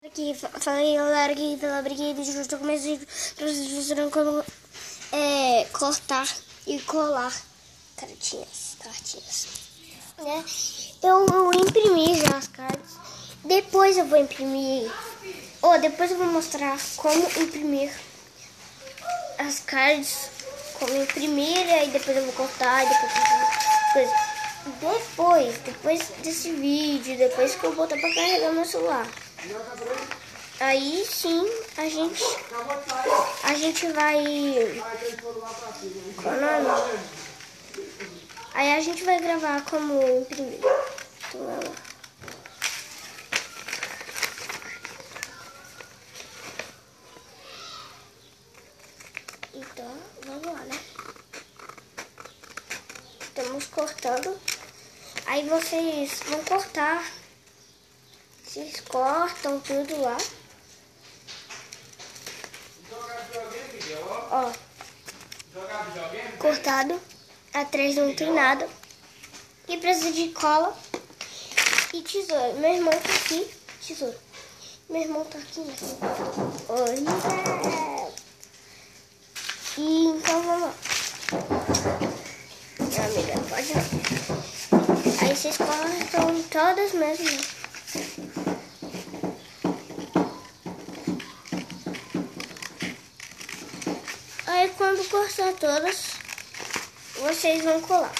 Aqui, falei galera aqui pela briguinha de justo começo mostrando como cortar e colar cartinhas, né? Eu imprimi já as cartas, depois eu vou imprimir, depois eu vou mostrar como imprimir as cards, como imprimir, aí depois eu vou cortar, depois desse vídeo, depois que eu botar pra carregar meu celular. Aí sim a gente vai. Qual o nome? Aí a gente vai gravar como imprimir. Então vai lá. Então vamos lá, né? Estamos cortando. Aí vocês vão cortar. Vocês cortam tudo lá. Ó, cortado. Atrás não tem nada. E precisa de cola e tesoura. Meu irmão tá aqui. Tesoura. Meu irmão tá aqui. Oi. E então vamos lá. Minha amiga, pode ir. Aí vocês cortam todas mesmo. Aí quando cortar todas, vocês vão colar.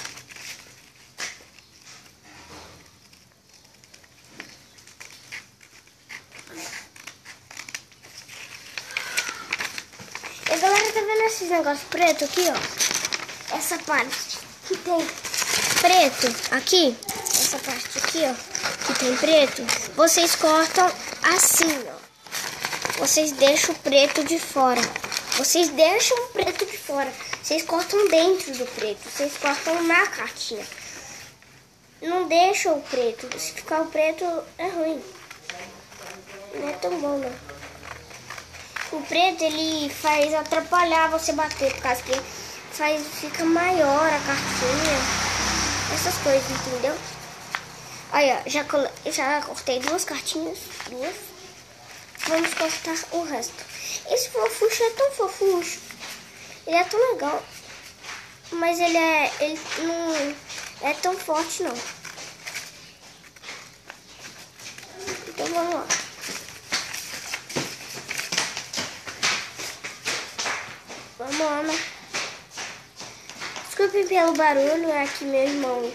E galera, tá vendo esses negócios preto aqui, ó? Essa parte que tem preto aqui, essa parte aqui, ó, que tem preto, vocês cortam assim, ó. Vocês deixam o preto de fora. Vocês deixam o preto de fora. Vocês cortam dentro do preto. Vocês cortam na cartinha. Não deixam o preto. Se ficar o preto, é ruim. Não é tão bom, não. O preto, ele faz atrapalhar você bater. Por causa que fica maior a cartinha. Essas coisas, entendeu? Aí, ó. Já cortei duas cartinhas. Vamos cortar o resto. Esse fofucho é tão fofucho. Ele é tão legal. Mas ele não é tão forte, não. Então vamos lá. Vamos lá, né? Desculpem pelo barulho. É que meu irmão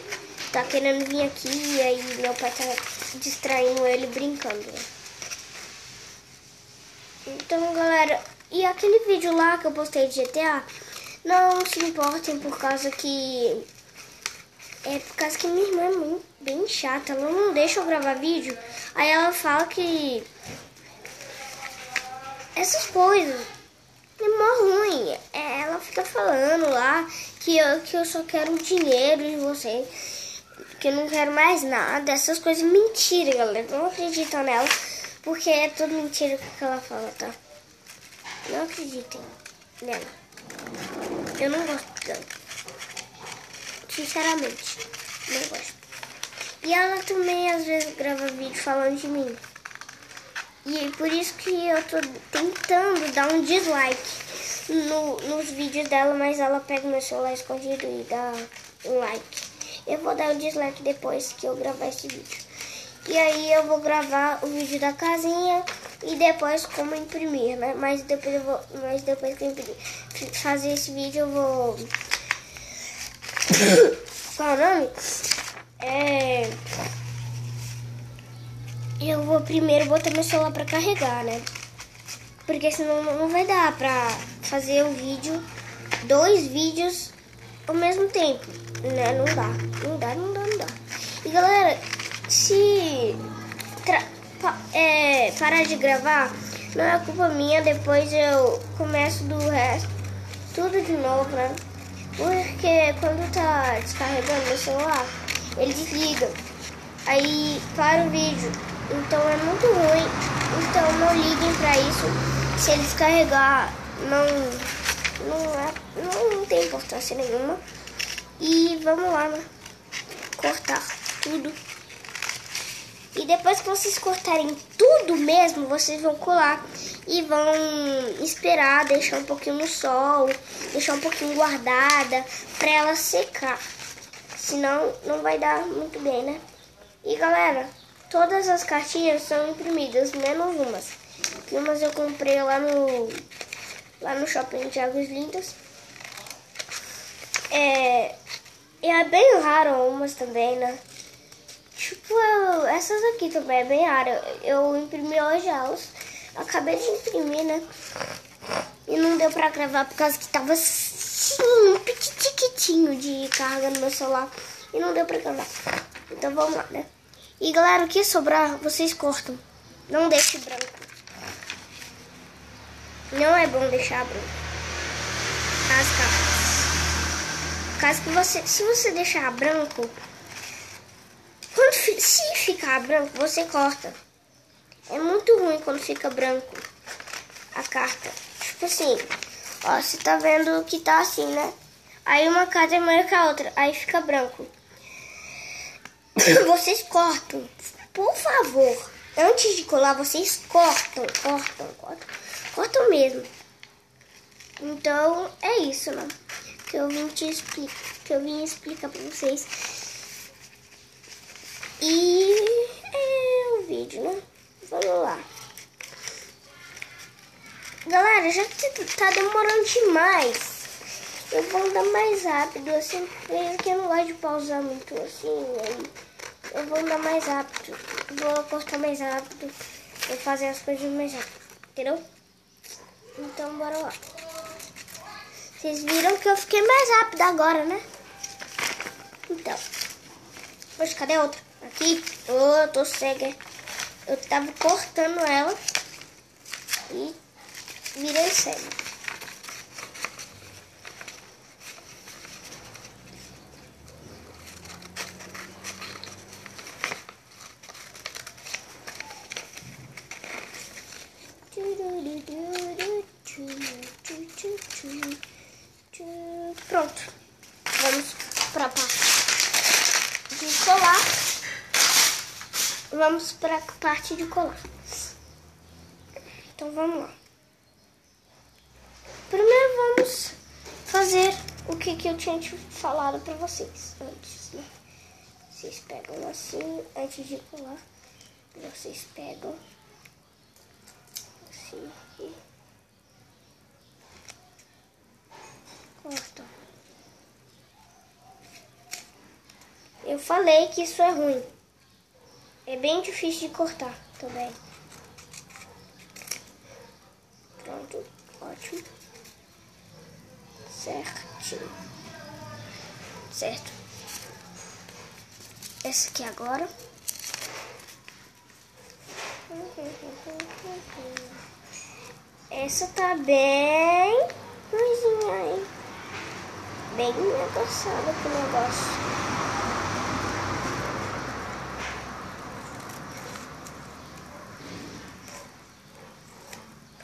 tá querendo vir aqui. E aí meu pai tá distraindo ele brincando, né? Então, galera, e aquele vídeo lá que eu postei de GTA, não se importem por causa que minha irmã é muito, bem chata, ela não deixa eu gravar vídeo, aí ela fala que essas coisas é mó ruim, ela fica falando lá que eu só quero o dinheiro de vocês, que eu não quero mais nada, essas coisas, mentira, galera, não acreditam nela. Porque é tudo mentira que ela fala, tá? Não acreditem nela. Eu não gosto dela. Sinceramente, não gosto. E ela também às vezes grava vídeo falando de mim. E por isso que eu tô tentando dar um dislike nos vídeos dela, mas ela pega meu celular escondido e dá um like. Eu vou dar um dislike depois que eu gravar esse vídeo. E aí eu vou gravar o vídeo da casinha e depois como imprimir, né? Mas depois que eu fazer esse vídeo eu vou... Qual é o nome? Eu vou primeiro botar meu celular pra carregar, né? Porque senão não vai dar pra fazer o vídeo, 2 vídeos ao mesmo tempo, né? Não dá. E galera, se parar de gravar, não é culpa minha, depois eu começo do resto, tudo de novo, né? Porque quando tá descarregando meu celular, ele desliga, aí para o vídeo, então é muito ruim, então não liguem pra isso, se ele descarregar, não tem importância nenhuma, e vamos lá, né? Cortar tudo. E depois que vocês cortarem tudo mesmo, vocês vão colar e vão esperar, deixar um pouquinho no sol, deixar um pouquinho guardada para ela secar. Senão não vai dar muito bem, né? E galera, todas as cartinhas são imprimidas, menos umas. Que umas eu comprei lá no shopping de Águas Lindas. É bem raro umas também, né? Tipo, essas aqui também é bem raro. Eu imprimi hoje elas. Acabei de imprimir, né? E não deu pra gravar por causa que tava assim, um tiquitinho de carga no meu celular. E não deu pra gravar. Então vamos lá, né? E galera, o que sobrar, vocês cortam. Não deixe branco. Não é bom deixar branco as cartas. Caso que se você deixar branco, se ficar branco, você corta. É muito ruim quando fica branco a carta. Tipo assim, ó, você tá vendo que tá assim, né? Aí uma carta é maior que a outra, aí fica branco. Vocês cortam, por favor. Antes de colar, vocês cortam mesmo. Então, é isso, né? Que eu vim explicar pra vocês. E é o vídeo, né? Vamos lá. Galera, já que tá demorando demais, eu vou andar mais rápido, assim, porque eu não gosto de pausar muito assim, eu vou andar mais rápido, vou cortar mais rápido, vou fazer as coisas mais rápido, entendeu? Então, bora lá. Vocês viram que eu fiquei mais rápido agora, né? Então, poxa, cadê a outra? Aqui, eu tô cega. Eu tava cortando ela e virei cega. Pronto. Vamos pra parte de colar. Vamos pra parte de colar. Então vamos lá. Primeiro vamos fazer o que eu tinha te falado pra vocês antes, né? Vocês pegam assim, antes de colar, vocês pegam assim e cortam. Eu falei que isso é ruim. É bem difícil de cortar também. Pronto, ótimo. Certinho. Certo. Essa aqui agora. Essa tá bem ruimzinha, hein? Bem negociada com o negócio.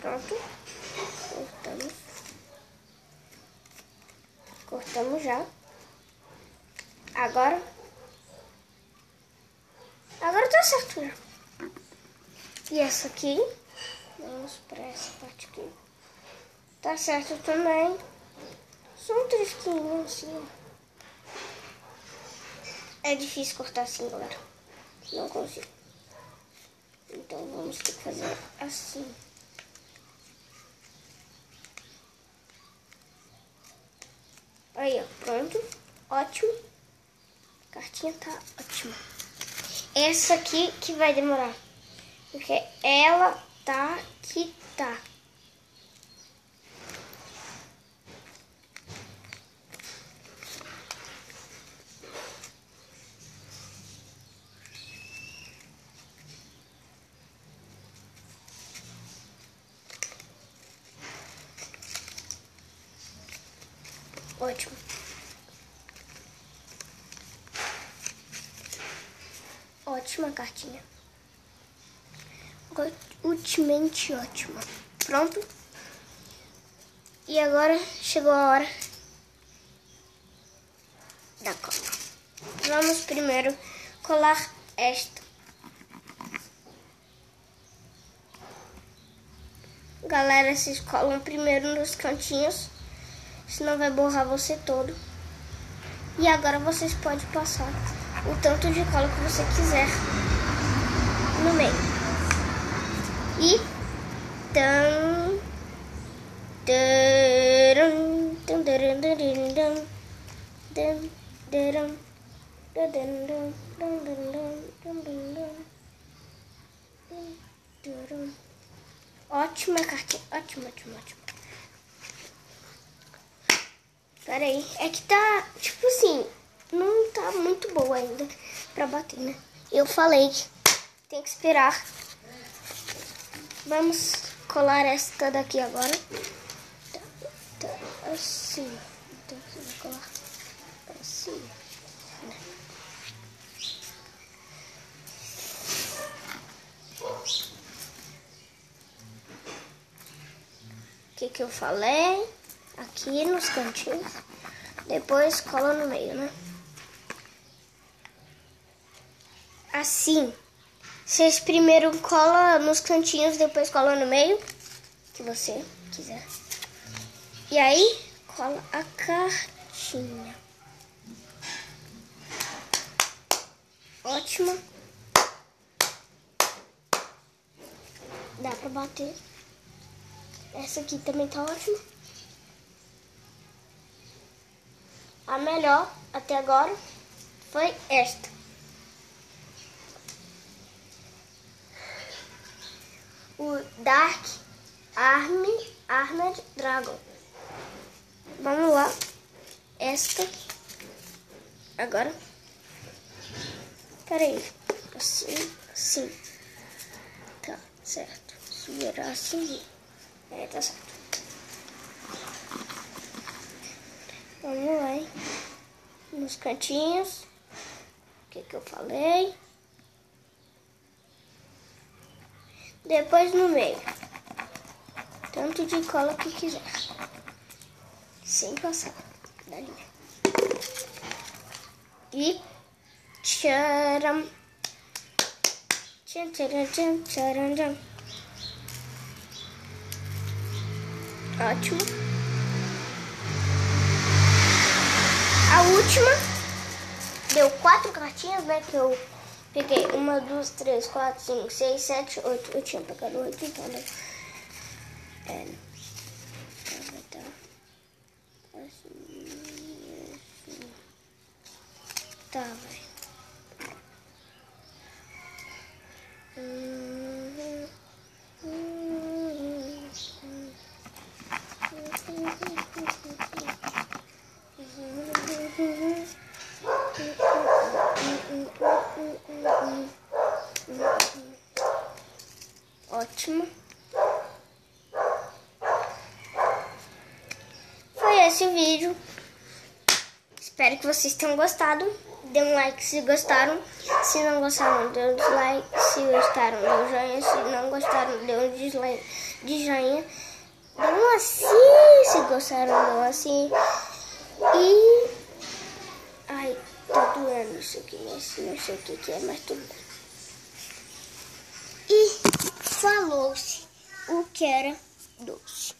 Pronto. Cortamos já. Agora tá certo já. E essa aqui, vamos para essa parte aqui. Tá certo também. Só um trisquinho assim. É difícil cortar assim, galera. Não consigo. Então vamos ter que fazer assim. Aí, ó, pronto. Ótimo. A cartinha tá ótima. Essa aqui que vai demorar. Porque ela tá que tá. Ótimo. Ótima cartinha. Ultimamente ótima. Pronto. E agora chegou a hora da cola. Vamos primeiro colar esta Galera, vocês colam primeiro nos cantinhos, senão vai borrar você todo. E agora vocês podem passar o tanto de cola que você quiser no meio. E ótima cartinha, ótima. Pera aí, é que tá, tipo assim, não tá muito boa ainda pra bater, né? Eu falei que tem que esperar. Vamos colar esta daqui agora. Tá, assim. Então, você vai colar assim. O que eu falei? Aqui nos cantinhos. Depois cola no meio, né? Assim. Vocês primeiro cola nos cantinhos, depois cola no meio, que você quiser. E aí, cola a cartinha. Ótima. Dá pra bater. Essa aqui também tá ótima. A melhor até agora foi esta. O Dark Armored Dragon. Vamos lá. Esta. Agora. Pera aí. Assim. Tá, certo. Se virar assim. Tá certo. Vamos lá, hein? Nos cantinhos. O que eu falei? Depois no meio. Tanto de cola que quiser. Sem passar da linha. E tcharam. Tcharam. Ótimo. A última deu 4 cartinhas, né? Que eu peguei 1, 2, 3, 4, 5, 6, 7, 8. Eu tinha pegado 8, então, né? Tá, vai. Ótimo. Foi esse o vídeo. Espero que vocês tenham gostado. Dê um like se gostaram. Se não gostaram, dê um dislike. Se gostaram, dê um joinha. Se não gostaram, dê um dislike de joinha. Dê um assim. Se gostaram, dê um assim. E... ai, tá doendo isso aqui. Não sei o que é, mas tudo bem. E falou-se o que era doce.